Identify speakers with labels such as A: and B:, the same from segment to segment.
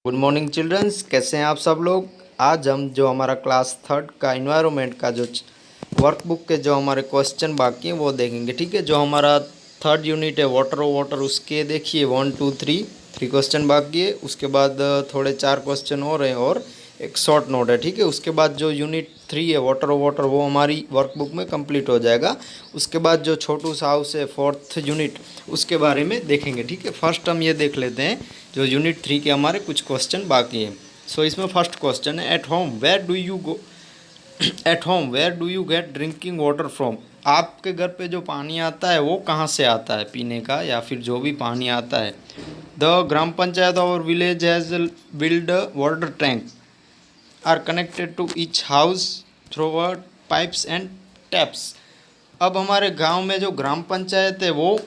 A: Good morning children's, कैसे हैं आप सब लोग। आज हम जो हमारा क्लास थर्ड का इन्वायरमेंट का जो वर्कबुक के जो हमारे क्वेश्चन बाकी हैं वो देखेंगे। ठीक है, जो हमारा थर्ड यूनिट है वाटर ओ वाटर, उसके देखिए 1 2 3 क्वेश्चन बाकी है। उसके बाद थोड़े 4 क्वेश्चन और हैं और एक शॉर्ट नोट है। ठीक है, उसके बाद जो यूनिट 3 है वाटर ओ वाटर वो हमारी वर्कबुक में कंप्लीट हो जाएगा। उसके बाद जो छोटू सा हाउस है फोर्थ यूनिट, उसके बारे में देखेंगे। ठीक है, फर्स्ट हम ये देख लेते हैं जो यूनिट 3 के हमारे कुछ क्वेश्चन बाकी हैं। सो इसमें फर्स्ट क्वेश्चन है, at home where do you go at home where do you get drinking water from. आपके घर पे जो पानी आता है वो कहाँ से आता है पीने का, या फिर जो भी पानी आता है। द ग्राम पंचायत और village has build water tank are connected to each house through pipes and taps. अब हमारे गांव में जो ग्राम पंचायत है वो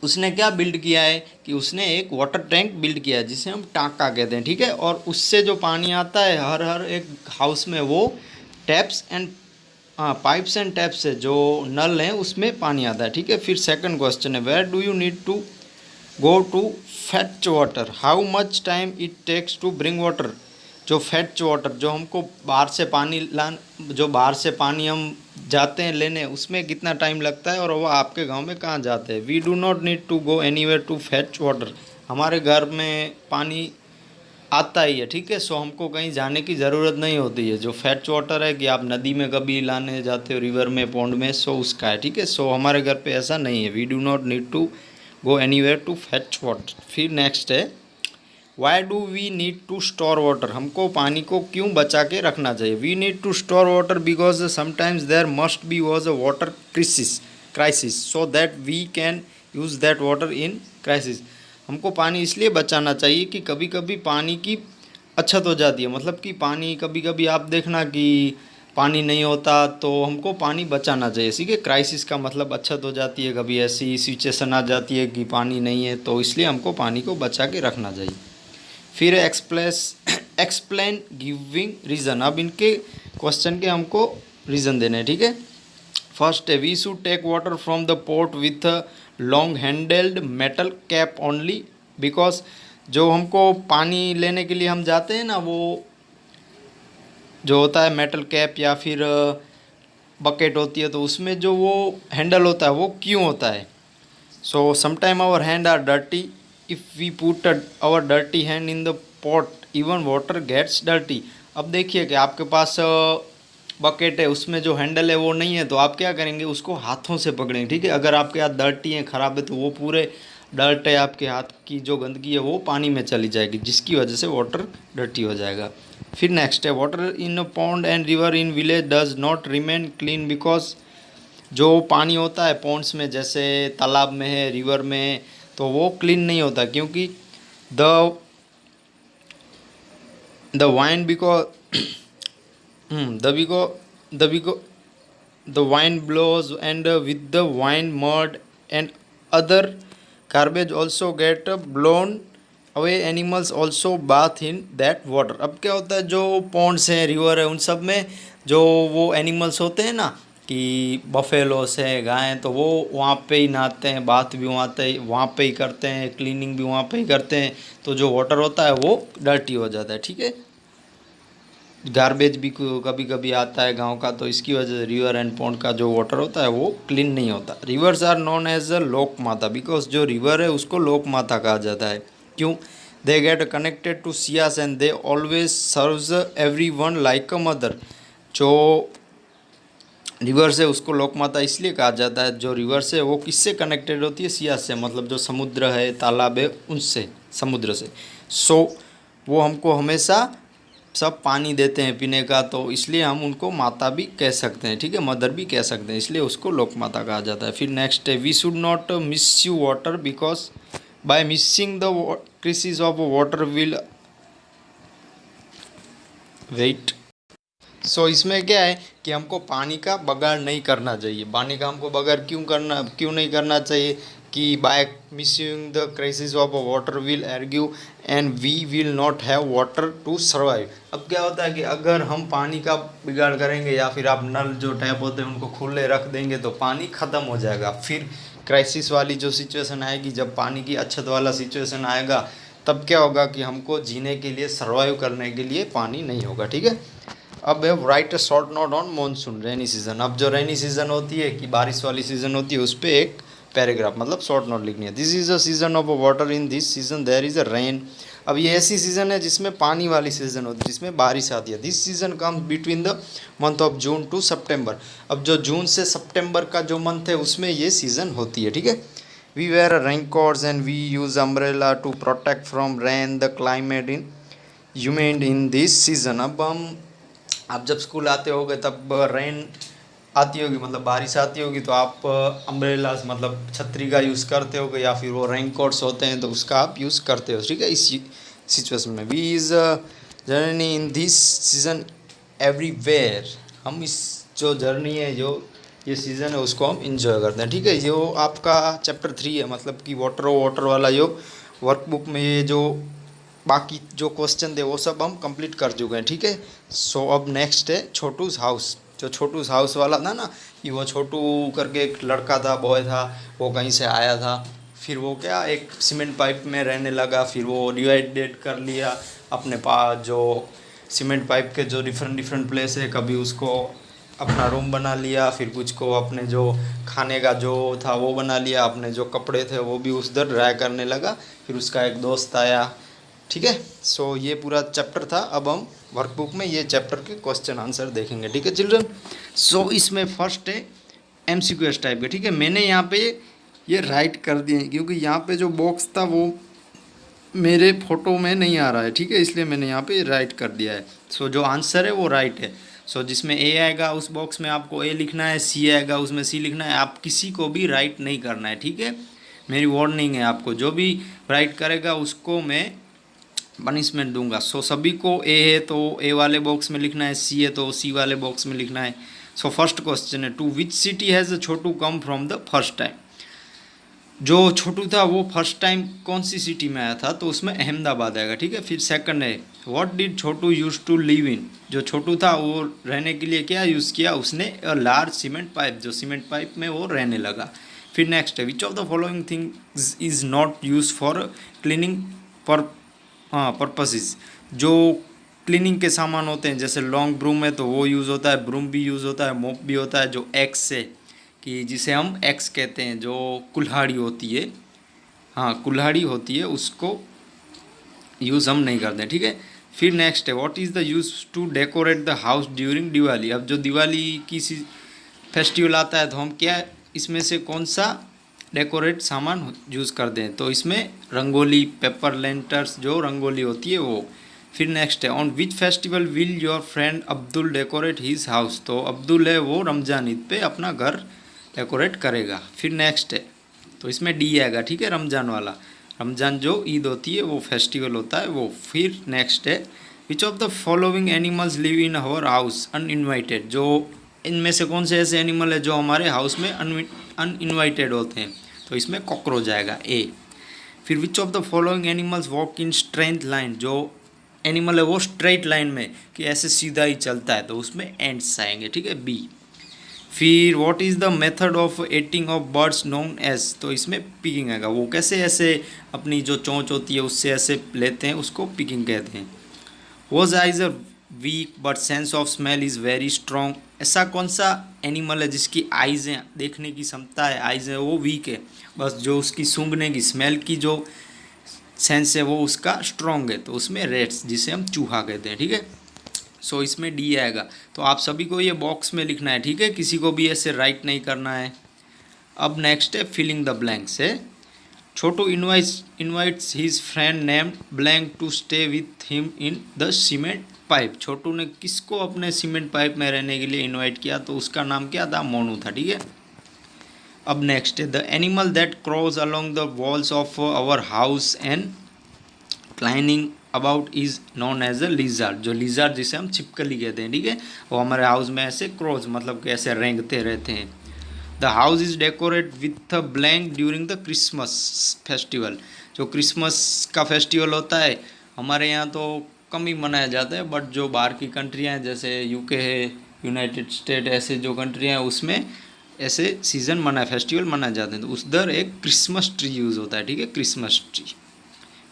A: उसने क्या बिल्ड किया है कि उसने एक वाटर टैंक बिल्ड किया है जिसे हम टाँका कहते हैं। ठीक है, और उससे जो पानी आता है हर हर एक हाउस में वो taps and pipes and taps से जो नल हैं उसमें पानी आता है। ठीक है, फिर सेकंड क्वेश्चन है, where do you need to go to fetch water, how much time it takes to bring water. जो फैच वाटर जो हमको बाहर से पानी लान जो बाहर से पानी हम जाते हैं लेने, उसमें कितना टाइम लगता है और वो आपके गांव में कहाँ जाते हैं। We do not need to go anywhere to fetch water. हमारे घर में पानी आता ही है। ठीक है, सो हमको कहीं जाने की ज़रूरत नहीं होती है। जो फैच वाटर है कि आप नदी में कभी लाने जाते हो, रिवर में, पॉन्ड में, सो उसका है। ठीक है, सो हमारे घर पे ऐसा नहीं है। We do not need to go anywhere to fetch water. फिर नेक्स्ट है, why do we need to store water. हमको पानी को क्यों बचा के रखना चाहिए। We need to store water because sometimes there must be was a water crisis so that we can use that water in crisis. हमको पानी इसलिए बचाना चाहिए कि कभी कभी पानी की अछत हो जाती है। मतलब कि पानी कभी कभी आप देखना कि पानी नहीं होता तो हमको पानी बचाना चाहिए। ठीक है, क्राइसिस का मतलब अछत हो जाती है, कभी ऐसी सिचुएशन आ जाती है कि पानी नहीं है, तो इसलिए हमको पानी को बचा के रखना चाहिए। फिर एक्सप्लेन गिविंग रीज़न। अब इनके क्वेश्चन के हमको रीज़न देने हैं। ठीक है, फर्स्ट है, we should take water from the pot with long handled metal cap only because जो हमको पानी लेने के लिए हम जाते हैं ना, वो जो होता है मेटल कैप या फिर बकेट होती है, तो उसमें जो वो हैंडल होता है वो क्यों होता है। So sometime our hand are dirty, if we put our dirty hand in the pot even water gets dirty. अब देखिए कि आपके पास बकेट है, उसमें जो हैंडल है वो नहीं है, तो आप क्या करेंगे, उसको हाथों से पकड़ेंगे। ठीक है, अगर आपके हाथ डर्टी हैं, ख़राब है, तो वो पूरे डर्ट है आपके हाथ की जो गंदगी है वो पानी में चली जाएगी, जिसकी वजह से वाटर डर्टी हो जाएगा। फिर नेक्स्ट है, water in a pond and river in village does not remain clean because जो पानी होता है पॉन्ड्स में, जैसे तालाब में है, रिवर में है, तो वो क्लीन नहीं होता क्योंकि the the wind because the because the because the wind blows and with the wind mud and other garbage also get blown away, animals also bath in that water. अब क्या होता है, जो पॉन्ड्स हैं, river है, उन सब में जो वो एनिमल्स होते हैं ना, कि बफेलोस है, गाय, तो वो वहाँ पे ही नहाते हैं, बाथ भी वहाँ पे ही करते हैं, क्लीनिंग भी वहाँ पे ही करते हैं, तो जो वाटर होता है वो डर्टी हो जाता है। ठीक है, गार्बेज भी कभी कभी आता है गांव का, तो इसकी वजह से रिवर एंड पॉन्ड का जो वाटर होता है वो क्लीन नहीं होता। Rivers are known as a lok mata because जो रिवर है उसको लोक माता कहा जाता है। क्यों, they get connected to seas and they always serves everyone like a mother. जो रिवर से उसको लोक माता इसलिए कहा जाता है, जो रिवर से वो किससे कनेक्टेड होती है, सियास से, मतलब जो समुद्र है, तालाब है, उनसे, समुद्र से। सो वो हमको हमेशा सब पानी देते हैं पीने का, तो इसलिए हम उनको माता भी कह सकते हैं। ठीक है, मदर भी कह सकते हैं, इसलिए उसको लोक माता कहा जाता है। फिर नेक्स्ट है, we should not misuse water because by missing the crisis of water will wait. So इसमें क्या है कि हमको पानी का बगाड़ नहीं करना चाहिए। पानी का हमको बगाड़ क्यों नहीं करना चाहिए कि by misusing the crisis of water will argue and we will not have water to survive. अब क्या होता है कि अगर हम पानी का बिगाड़ करेंगे या फिर आप नल जो टैप होते हैं उनको खुले रख देंगे तो पानी ख़त्म हो जाएगा। फिर क्राइसिस वाली जो सिचुएशन आएगी, जब पानी की अछत वाला सिचुएशन आएगा, तब क्या होगा कि हमको जीने के लिए, सर्वाइव करने के लिए पानी नहीं होगा, ठीक है। अब है right a short note on monsoon rainy season. अब जो रेनी सीजन होती है कि बारिश वाली सीजन होती है, उस पर एक पैराग्राफ मतलब शॉर्ट नोट लिखनी है। This is a season of water, in this season there is a rain. अब ये ऐसी सीज़न है जिसमें पानी वाली सीज़न होती है, जिसमें बारिश आती है। This season comes between the month of June to September. अब जो जून से सितंबर का जो मंथ है उसमें ये सीज़न होती है, ठीक है। We wear raincoats and we use umbrella to protect from rain. The climate in humid in this season. अब हम, आप जब स्कूल आते होगे तब रेन आती होगी, मतलब बारिश आती होगी, तो आप अम्ब्रेलास मतलब छतरी का यूज़ करते होगे, या फिर वो रेन कोट्स होते हैं तो उसका आप यूज़ करते हो, ठीक है। इस सिचुएशन में we is journey in this season everywhere. हम इस जो जर्नी है, जो ये सीज़न है, उसको हम इंजॉय करते हैं, ठीक है। जो आपका चैप्टर 3 है, मतलब कि वाटर वाला जो वर्कबुक में ये जो बाकी जो क्वेश्चन थे वो सब हम कंप्लीट कर चुके हैं, ठीक है। सो अब नेक्स्ट है छोटूस हाउस। जो छोटूस हाउस वाला था ना, कि वो छोटू करके एक लड़का था, बॉय था, वो कहीं से आया था, फिर वो क्या एक सीमेंट पाइप में रहने लगा, फिर वो डिवाइडेड कर लिया अपने पास जो सीमेंट पाइप के जो डिफरेंट प्लेस है, कभी उसको अपना रूम बना लिया, फिर कुछ को अपने जो खाने का जो था वो बना लिया, अपने जो कपड़े थे वो भी उधर ड्राई करने लगा, फिर उसका एक दोस्त आया, ठीक है। सो ये पूरा चैप्टर था। अब हम वर्कबुक में ये चैप्टर के क्वेश्चन आंसर देखेंगे, ठीक है चिल्ड्रन। सो इसमें फर्स्ट है MCQ टाइप के, ठीक है। मैंने यहाँ पे ये राइट कर दिए हैं क्योंकि यहाँ पे जो बॉक्स था वो मेरे फोटो में नहीं आ रहा है, ठीक है, इसलिए मैंने यहाँ पे राइट कर दिया है। सो जो आंसर है वो राइट है। सो जिसमें A आएगा उस बॉक्स में आपको A लिखना है, C आएगा उसमें C लिखना है। आप किसी को भी राइट नहीं करना है, ठीक है। मेरी वार्निंग है आपको, जो भी राइट करेगा उसको मैं पनिशमेंट दूंगा। सो सभी को A है तो A वाले बॉक्स में लिखना है, C है तो C वाले बॉक्स में लिखना है। सो फर्स्ट क्वेश्चन है, to which city has Chhotu come from the first time. जो छोटू था वो फर्स्ट टाइम कौन सी सिटी में आया था, तो उसमें अहमदाबाद आएगा, ठीक है। फिर सेकंड है, what did Chhotu use to live in. जो छोटू था वो रहने के लिए क्या यूज़ किया, उसने अ लार्ज सीमेंट पाइप, जो सीमेंट पाइप में वो रहने लगा। फिर नेक्स्ट है, which of the following things is not use for cleaning पर पर्पसेस। जो क्लीनिंग के सामान होते हैं, जैसे लॉन्ग ब्रूम है तो वो यूज़ होता है, ब्रूम भी यूज़ होता है, मोप भी होता है। जो एक्स से, कि जिसे हम एक्स कहते हैं, जो कुल्हाड़ी होती है, हाँ कुल्हाड़ी होती है, उसको यूज़ हम नहीं करते, ठीक है। फिर नेक्स्ट है, what is the use to decorate the house during Diwali. अब जो दिवाली की फेस्टिवल आता है तो हम क्या इसमें से कौन सा डेकोरेट सामान यूज़ करते हैं, तो इसमें रंगोली, पेपर लेंटर्स, जो रंगोली होती है वो। फिर नेक्स्ट है, on which festival will your friend Abdul decorate his house. तो अब्दुल है वो रमज़ान ईद पे अपना घर डेकोरेट करेगा। फिर नेक्स्ट है, तो इसमें डी आएगा, ठीक है, रमज़ान वाला। रमज़ान जो ईद होती है वो फेस्टिवल होता है वो। फिर नेक्स्ट है, which of the following animals live in our house uninvited. जो इनमें से कौन से ऐसे एनिमल है जो हमारे हाउस में अनइनवाइटेड होते हैं, तो इसमें कॉकरोच आएगा, ए। फिर विच of the following animals walk in strength line. जो एनिमल है वो स्ट्रेट लाइन में, कि ऐसे सीधा ही चलता है, तो उसमें एंड्स आएंगे, ठीक है, बी। फिर what is the method of eating of birds known as. तो इसमें पिकिंग आएगा, वो कैसे ऐसे अपनी जो चोंच होती है उससे ऐसे लेते हैं, उसको पिकिंग कहते हैं। Was eyes a weak but sense of smell is very strong. ऐसा कौन सा एनिमल है जिसकी आइज़ हैं, देखने की क्षमता है, आइज़ है, वो वीक है, बस जो उसकी सूंघने की, स्मेल की जो सेंस है वो उसका स्ट्रॉन्ग है, तो उसमें रेट्स, जिसे हम चूहा कहते हैं, ठीक है। सो इसमें डी आएगा। तो आप सभी को ये बॉक्स में लिखना है, ठीक है, किसी को भी ऐसे राइट नहीं करना है। अब नेक्स्ट है फिलिंग द ब्लैंक्स है। Chhotu invites his friend name blank to stay with him in the cement pipe. Chhotu ने किसको अपने सीमेंट पाइप में रहने के लिए इनवाइट किया, तो उसका नाम क्या था, मोनू था, ठीक है। अब नेक्स्ट है, the animal that cross along the walls of our house and clinging about is known as a lizard. जो लिजार्ड जिसे हम छिपकली कहते हैं, ठीक है, वो हमारे हाउस में ऐसे क्रॉस मतलब कि ऐसे रेंगते रहते हैं। The house is decorate with a blank during the Christmas festival. जो क्रिसमस का फेस्टिवल होता है हमारे यहाँ तो कम ही मनाया जाता है, बट जो बाहर की कंट्रियाँ हैं जैसे UK है, यूनाइटेड स्टेट, ऐसे जो कंट्रियाँ हैं उसमें ऐसे फेस्टिवल मनाए जाते हैं, तो उधर एक क्रिसमस ट्री यूज़ होता है, ठीक है, क्रिसमस ट्री।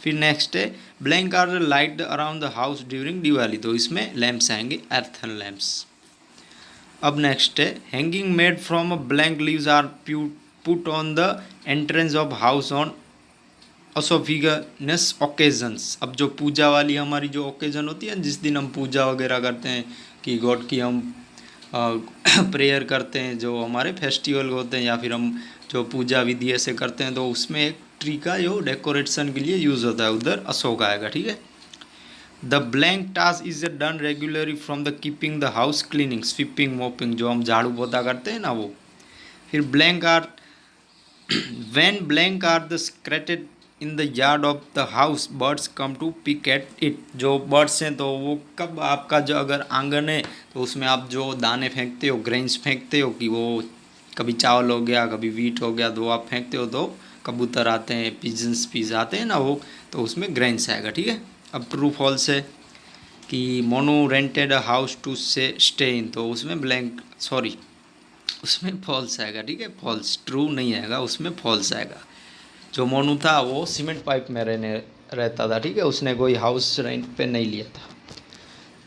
A: फिर नेक्स्ट है blank are light around the house during Diwali, तो इसमें लैंप्स आएंगे एर्थन लैंप्स। अब नेक्स्ट है hanging made from a blank leaves are put on the entrance of house on auspicious occasions. अब जो पूजा वाली हमारी जो ओकेजन होती है जिस दिन हम पूजा वगैरह करते हैं कि गॉड की हम प्रेयर करते हैं, जो हमारे फेस्टिवल होते हैं या फिर हम जो पूजा विधि ऐसे करते हैं, तो उसमें एक ट्री का जो डेकोरेशन के लिए यूज़ होता है, उधर अशोक आएगा। ठीक है। The blank task is done regularly from the keeping the house cleaning sweeping mopping, जो हम झाड़ू पोता करते हैं ना वो। फिर blank are when blank are the scattered in the yard of the house birds come to pick at it, जो बर्ड्स हैं तो वो कब आपका जो अगर आंगन है तो उसमें आप जो दाने फेंकते हो, ग्रेन्स फेंकते हो, कि वो कभी चावल हो गया कभी वीट हो गया, तो आप फेंकते हो तो कबूतर आते हैं, पिजन्स पीस आते हैं ना वो, तो उसमें ग्रेन्स आएगा। ठीक है। अब ट्रू फॉल्स है कि Monu rented a house to say stay in, तो उसमें ब्लैंक सॉरी उसमें फॉल्स आएगा। ठीक है। फॉल्स, ट्रू नहीं आएगा, उसमें फॉल्स आएगा। जो मोनू था वो सीमेंट पाइप में रहता था। ठीक है। उसने कोई हाउस रेंट पे नहीं लिया था।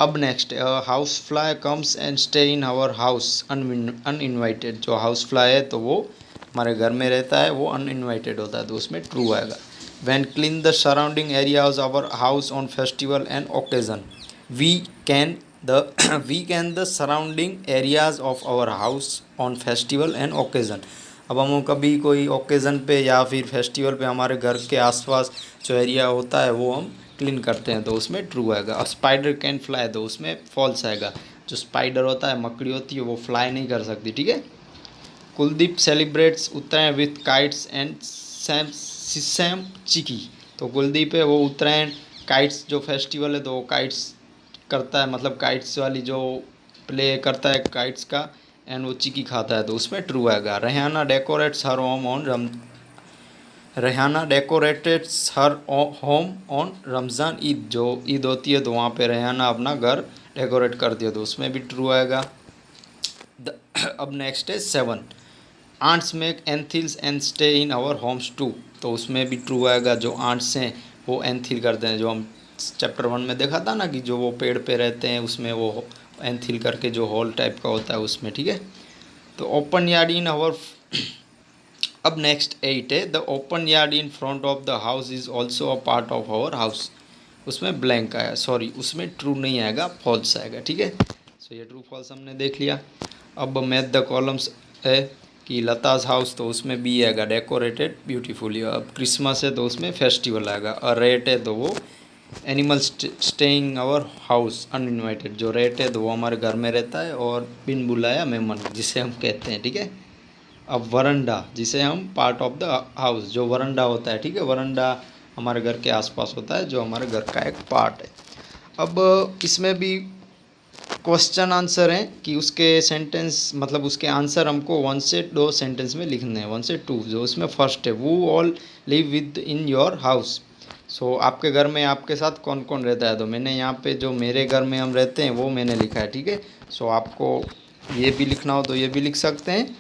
A: अब next house fly comes and stay in our house uninvited, जो हाउस फ्लाई है तो वो हमारे घर में रहता है, वो अनइनवाइटेड होता है, तो उसमें ट्रू आएगा। When clean the surrounding areas of our house on festival and occasion we can the surrounding areas of our house on festival and occasion. अब हम कभी कोई ओकेज़न पे या फिर फेस्टिवल पे हमारे घर के आसपास जो एरिया होता है वो हम क्लीन करते हैं, तो उसमें ट्रू आएगा। स्पाइडर कैन फ्लाई, तो उसमें फॉल्स आएगा। जो स्पाइडर होता है, मकड़ी होती है, वो फ्लाई नहीं कर सकती। ठीक है। Kuldeep celebrates Uttarayan with kites and सैम चिकी, तो कुलदीप है वो उत्तरायण काइट्स जो फेस्टिवल है तो वो काइट्स करता है, मतलब काइट्स वाली जो प्ले करता है काइट्स का, एंड वो चिकी खाता है, तो उसमें ट्रू आएगा। Rehana decorates her home on Rehana decorateds her home on Ramzan Eid, जो ईद होती है तो वहाँ पे रेहाना अपना घर डेकोरेट करती है, तो उसमें भी ट्रू आएगा। अब नेक्स्ट है 7 ants make anthills and stay in our homes too, तो उसमें भी ट्रू आएगा। जो आंट्स हैं वो एंथिल करते हैं, जो हम चैप्टर 1 में देखा था ना कि जो वो पेड़ पे रहते हैं उसमें वो एंथिल करके जो हॉल टाइप का होता है उसमें। ठीक है। तो ओपन यार्ड इन आवर अब नेक्स्ट 8 है the open yard in front of the house is also a part of our house, उसमें ब्लैंक आया, सॉरी उसमें ट्रू नहीं आएगा, फॉल्स आएगा। ठीक है। सो ये ट्रू फॉल्स हमने देख लिया। अब मैथ द कॉलम्स है कि लताज हाउस, तो उसमें बी आएगा डेकोरेटेड ब्यूटीफुली। अब क्रिसमस है तो उसमें फेस्टिवल आएगा। और रेट है तो वो animal staying our house uninvited, जो रेट है तो वो हमारे घर में रहता है और बिन बुलाया मेहमान जिसे हम कहते हैं। ठीक है। अब वरंडा, जिसे हम पार्ट ऑफ द हाउस, जो वरंडा होता है, ठीक है, वरंडा हमारे घर के आसपास होता है, जो हमारे घर का एक पार्ट है। अब इसमें भी क्वेश्चन आंसर हैं कि उसके सेंटेंस मतलब उसके आंसर हमको 1 से 2 सेंटेंस में लिखने हैं, 1 से 2। जो इसमें फर्स्ट है वो all live with in your house, so आपके घर में आपके साथ कौन कौन रहता है, तो मैंने यहाँ पे जो मेरे घर में हम रहते हैं वो मैंने लिखा है। ठीक है। सो आपको ये भी लिखना हो तो ये भी लिख सकते हैं।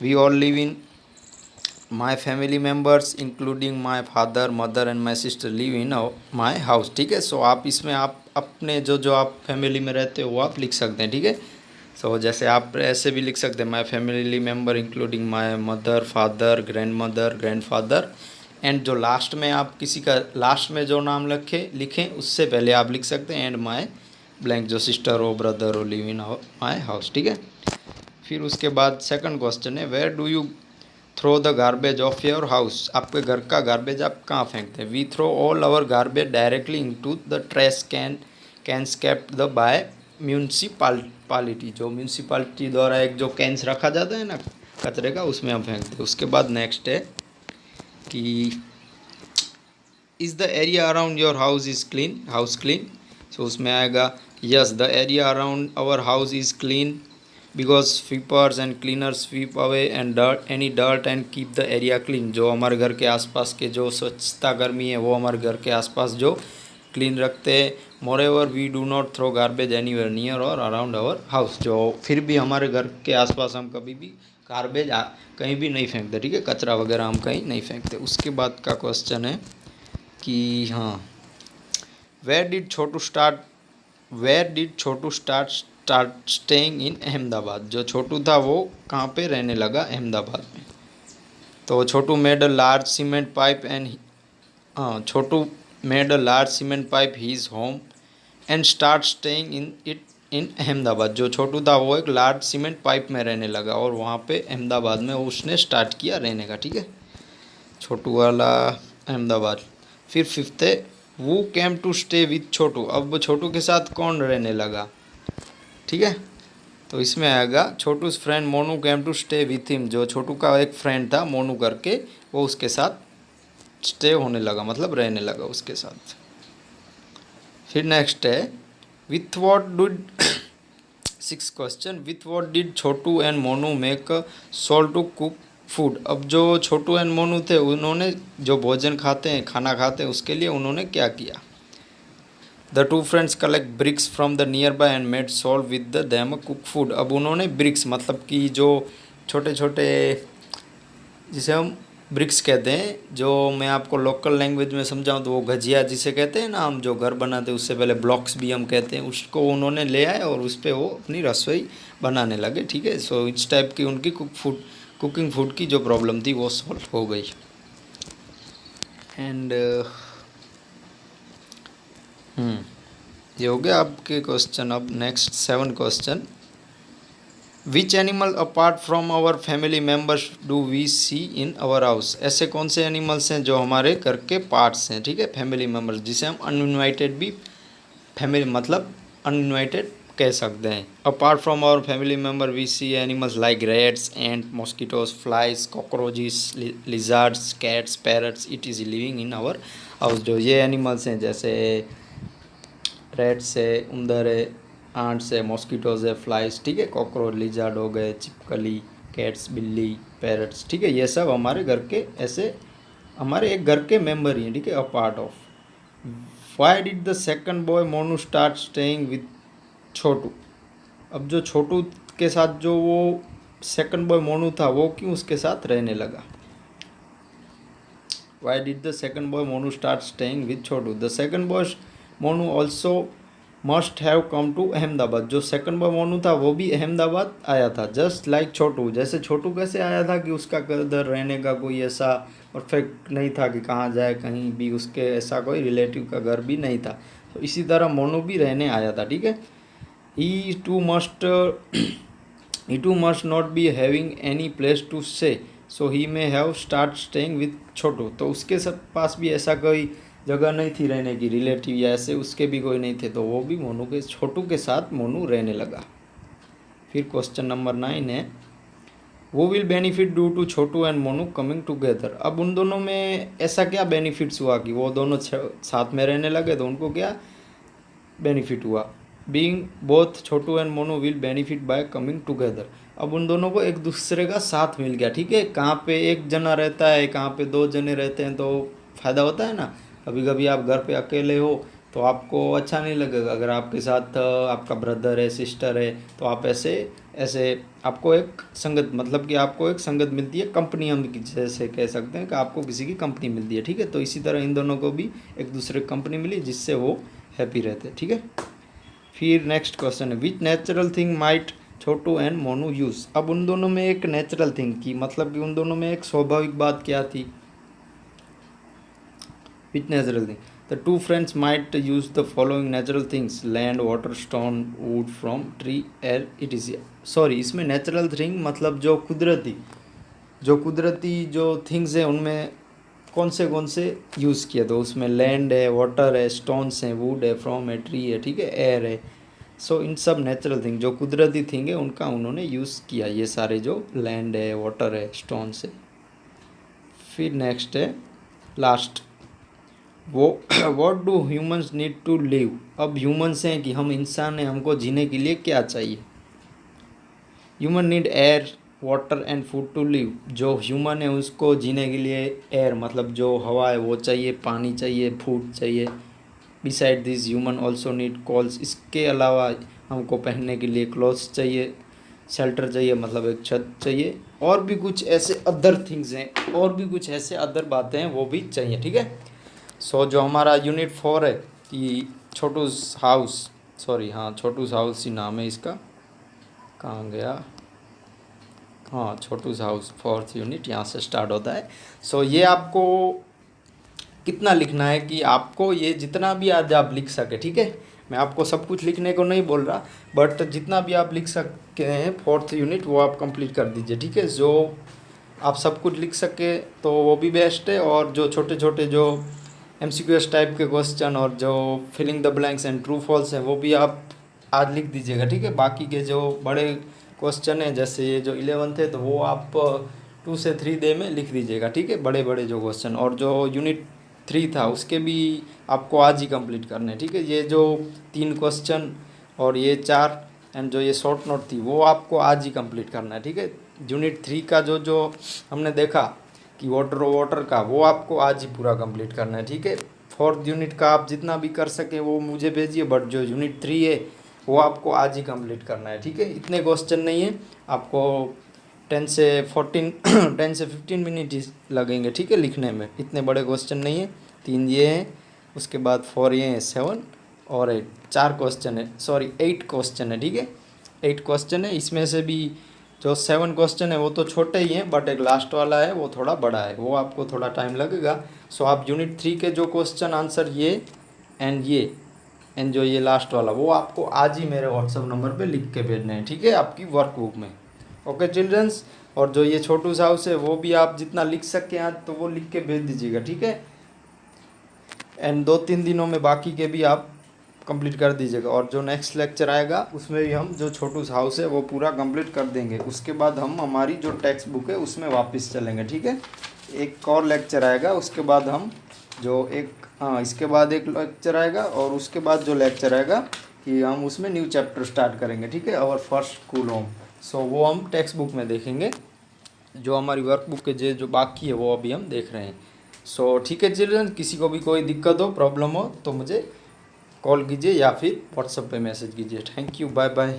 A: We all live in my family members including my father mother and my sister live in my house. ठीक है। सो आप इसमें आप अपने जो आप फैमिली में रहते हो वो आप लिख सकते हैं। ठीक है। सो जैसे आप ऐसे भी लिख सकते हैं my family member including my mother father grand mother grand father, and जो लास्ट में आप किसी का लास्ट में जो नाम लिखें उससे पहले आप लिख सकते हैं एंड माई ब्लैंक, जो सिस्टर हो ब्रदर हो लिव इन माई हाउस। ठीक है। फिर उसके बाद सेकंड क्वेश्चन है where do you throw the garbage of your house, आपके घर का गार्बेज आप कहाँ फेंकते हैं। We throw all our garbage directly into the trash cans kept the by municipality, जो म्यूनसिपालिटी द्वारा एक जो कैंस रखा जाता है ना कचरे का, उसमें हम फेंकते हैं। उसके बाद नेक्स्ट है कि is the area around your house is clean, house clean, so उसमें आएगा yes the area around our house is clean because sweepers and cleaners sweep away and any dirt and keep the area clean, जो हमारे घर के आसपास के जो स्वच्छता कर्मी है वो हमारे घर के आसपास जो क्लीन रखते हैं। More ever we do not throw garbage anywhere near और अराउंड आवर हाउस, जो फिर भी हमारे घर के आसपास हम कभी भी गार्बेज कहीं भी नहीं फेंकते। ठीक है। कचरा वगैरह हम कहीं नहीं फेंकते। उसके बाद का क्वेश्चन है कि हाँ, where did Chhotu start staying in Ahmedabad. जो छोटू था वो कहाँ पे रहने लगा, अहमदाबाद में। तो Chhotu made a large cement pipe and हाँ, Chhotu made a large cement pipe his home and start staying in it in Ahmedabad. जो छोटू था वो एक लार्ज सीमेंट पाइप में रहने लगा और वहाँ पे अहमदाबाद में उसने स्टार्ट किया रहने का, ठीक है। छोटू वाला अहमदाबाद। फिर फिफ्थ है, वो केम टू स्टे विथ छोटू। अब वो छोटू के साथ कौन रहने लगा, ठीक है। तो इसमें आएगा Chhotu's friend Monu came to stay with him. जो छोटू का एक फ्रेंड था मोनू करके, वो उसके साथ स्टे होने लगा, मतलब रहने लगा उसके साथ। फिर नेक्स्ट है, with what did six question, with what did Chhotu and Monu make salt to cook food. अब जो छोटू एंड मोनू थे उन्होंने जो भोजन खाते हैं, खाना खाते हैं, उसके लिए उन्होंने क्या किया। The two friends collect bricks from the nearby and made salt with the them cook food. अब उन्होंने ब्रिक्स मतलब कि जो छोटे छोटे, जिसे हम ब्रिक्स कहते हैं, जो मैं आपको लोकल लैंग्वेज में समझाऊँ तो वो गजिया जिसे कहते हैं ना, हम जो घर बनाते हैं उससे पहले ब्लॉक्स भी हम कहते हैं, उसको उन्होंने ले आए और उस पर वो अपनी रसोई बनाने लगे, ठीक है। सो इस टाइप की उनकी कुकिंग फूड की जो प्रॉब्लम थी वो सॉल्व हो गई। एंड ये हो गया आपके क्वेश्चन। अब next 7 question, which animal apart from our family members do we see in our house. ऐसे कौन से एनिमल्स हैं जो हमारे घर के पार्ट्स हैं, ठीक है, फैमिली मेम्बर्स, जिसे हम अनइनवाइटेड भी फैमिली मतलब अनइनवाइटेड कह सकते हैं। Apart from our family member we see animals like rats, ant, mosquitoes, flies, cockroaches, lizards, cats, parrots, it is living in our house. जो ये एनिमल्स हैं जैसे रैट्स है, उंदर है, आंट्स है, मॉस्किटोज है, फ्लाइज, ठीक है, कॉकरोच, लिजार्ड हो गए, छिपकली, कैट्स, बिल्ली, पैरट्स, ठीक है, ये सब हमारे घर के ऐसे हमारे एक घर के मेंबर ही हैं, ठीक है, a part of. Why did the second boy Monu start staying with Chhotu. अब जो छोटू के साथ जो वो सेकंड बॉय मोनू था वो क्यों उसके साथ रहने लगा। Why did the second boy Monu start staying with Chhotu. The second boy Monu also must have come to Ahmedabad. जो सेकंड बॉय मोनू था वो भी अहमदाबाद आया था, जस्ट लाइक छोटू। जैसे छोटू कैसे आया था कि उसका इधर रहने का कोई ऐसा परफेक्ट नहीं था कि कहाँ जाए, कहीं भी उसके ऐसा कोई रिलेटिव का घर भी नहीं था, तो इसी तरह मोनू भी रहने आया था, ठीक है। He too must not be having any place to say, so he may have start staying with Chhotu. तो उसके सब पास भी ऐसा कोई जगह नहीं थी रहने की, रिलेटिव या ऐसे उसके भी कोई नहीं थे, तो वो भी छोटू के साथ मोनू रहने लगा। फिर क्वेश्चन नंबर 9 है, वो will benefit due to Chhotu and Monu coming together. अब उन दोनों में ऐसा क्या बेनिफिट्स हुआ कि वो दोनों साथ में रहने लगे, तो उनको क्या बेनिफिट हुआ। Being both Chhotu and Monu will benefit by coming together. अब उन दोनों को एक दूसरे का साथ मिल गया, ठीक है। कहाँ पे एक जना रहता है, कहाँ पे 2 जने रहते हैं, तो फ़ायदा होता है ना। कभी कभी आप घर पे अकेले हो तो आपको अच्छा नहीं लगेगा, अगर आपके साथ आपका ब्रदर है, सिस्टर है, तो आप ऐसे ऐसे आपको एक संगत, मतलब कि आपको एक संगत मिलती है, कंपनी हम जैसे कह सकते हैं कि आपको किसी की कंपनी मिलती है, ठीक है। तो इसी तरह इन दोनों को भी एक दूसरे की कंपनी मिली जिससे वो हैप्पी रहते हैं, ठीक है। फिर नेक्स्ट क्वेश्चन है, विच natural thing might Chhotu and Monu use. अब उन दोनों में एक नेचुरल थिंग की मतलब कि उन दोनों में एक स्वाभाविक बात क्या थी। विच natural thing, the two friends might use the following natural things, land, water, stone, wood from tree, air, it is. Sorry, इसमें नेचुरल थिंग मतलब जो कुदरती जो थिंग्स है उनमें कौन से यूज़ किया, तो उसमें लैंड है, वाटर है, स्टोन्स हैं, वुड है, फ्रॉम है, ट्री है, ठीक है, एयर है। सो इन सब नेचुरल थिंग जो कुदरती थिंग है उनका उन्होंने यूज़ किया, ये सारे जो लैंड है, वाटर है, स्टोन्स है। फिर नेक्स्ट है लास्ट, वो what do humans need to live. अब ह्यूमंस हैं कि हम इंसान हैं, हमको जीने के लिए क्या चाहिए। Human need air, water and food to live. जो ह्यूमन है उसको जीने के लिए एयर मतलब जो हवा है वो चाहिए, पानी चाहिए, फूड चाहिए। Beside this human also need calls. इसके अलावा हमको पहनने के लिए क्लॉथ्स चाहिए, शेल्टर चाहिए मतलब एक छत चाहिए, और भी कुछ ऐसे अदर थिंग्स हैं, और भी कुछ ऐसे अदर बातें हैं वो भी चाहिए, ठीक है। सो जो हमारा यूनिट 4 है कि छोटूस हाउस, सॉरी हाँ छोटूस हाउस ही नाम है इसका, कहाँ गया, हाँ छोटूस हाउस 4th यूनिट यहाँ से स्टार्ट होता है। सो ये आपको कितना लिखना है कि आपको ये जितना भी आज आप लिख सके, ठीक है। मैं आपको सब कुछ लिखने को नहीं बोल रहा, बट जितना भी आप लिख सकते हैं 4th यूनिट वो आप कंप्लीट कर दीजिए, ठीक है। जो आप सब कुछ लिख सके तो वो भी बेस्ट है, और जो छोटे छोटे जो MCQs टाइप के क्वेश्चन और जो filling the blanks and true false हैं वो भी आप आज लिख दीजिएगा, ठीक है। बाकी के जो बड़े क्वेश्चन हैं जैसे ये जो 11th है तो वो आप 2 से 3 डे में लिख दीजिएगा, ठीक है, बड़े बड़े जो क्वेश्चन। और जो यूनिट 3 था उसके भी आपको आज ही कंप्लीट करने हैं, ठीक है। ये जो 3 क्वेश्चन और ये 4 एंड जो ये शॉर्ट नोट थी वो आपको आज ही कंप्लीट करना है, ठीक है। यूनिट 3 का जो जो हमने देखा कि वाटर का वो आपको आज ही पूरा कंप्लीट करना है, ठीक है। 4th यूनिट का आप जितना भी कर सकें वो मुझे भेजिए, बट जो यूनिट 3 है वो आपको आज ही कंप्लीट करना है, ठीक है। इतने क्वेश्चन नहीं है, आपको 10 से 14 10 से 15 मिनट ही लगेंगे, ठीक है, लिखने में। इतने बड़े क्वेश्चन नहीं है, 3 ये हैं, उसके बाद 4 ये हैं, 7 और 8, 4 क्वेश्चन है, सॉरी 8 क्वेश्चन है, ठीक है। 8 क्वेश्चन है, इसमें से भी जो 7 क्वेश्चन है वो तो छोटे ही हैं, बट एक लास्ट वाला है वो थोड़ा बड़ा है, वो आपको थोड़ा टाइम लगेगा। सो आप यूनिट 3 के जो क्वेश्चन आंसर ये एंड जो ये लास्ट वाला वो आपको आज ही मेरे व्हाट्सअप नंबर पे लिख के भेजने हैं, ठीक है, आपकी वर्कबुक में। ओके चिल्ड्रंस, और जो ये छोटू हाउस है वो भी आप जितना लिख सकें आज तो वो लिख के भेज दीजिएगा, ठीक है। एंड 2-3 दिनों में बाकी के भी आप कंप्लीट कर दीजिएगा। और जो नेक्स्ट लेक्चर आएगा उसमें भी हम जो छोटू हाउस है वो पूरा कंप्लीट कर देंगे। उसके बाद हम हमारी जो टेक्स्ट बुक है उसमें वापस चलेंगे, ठीक है। एक और लेक्चर आएगा, उसके बाद हम जो इसके बाद एक लेक्चर आएगा, और उसके बाद जो लेक्चर आएगा कि हम उसमें न्यू चैप्टर स्टार्ट करेंगे, ठीक है, और फर्स्ट स्कूल होम। सो वो हम टेक्स्ट बुक में देखेंगे, जो हमारी वर्कबुक के जो बाकी है वो अभी हम देख रहे हैं। सो ठीक है चिल्ड्रन, किसी को भी कोई दिक्कत हो, प्रॉब्लम हो तो मुझे कॉल कीजिए या फिर व्हाट्सएप पे मैसेज कीजिए। Thank you, bye bye.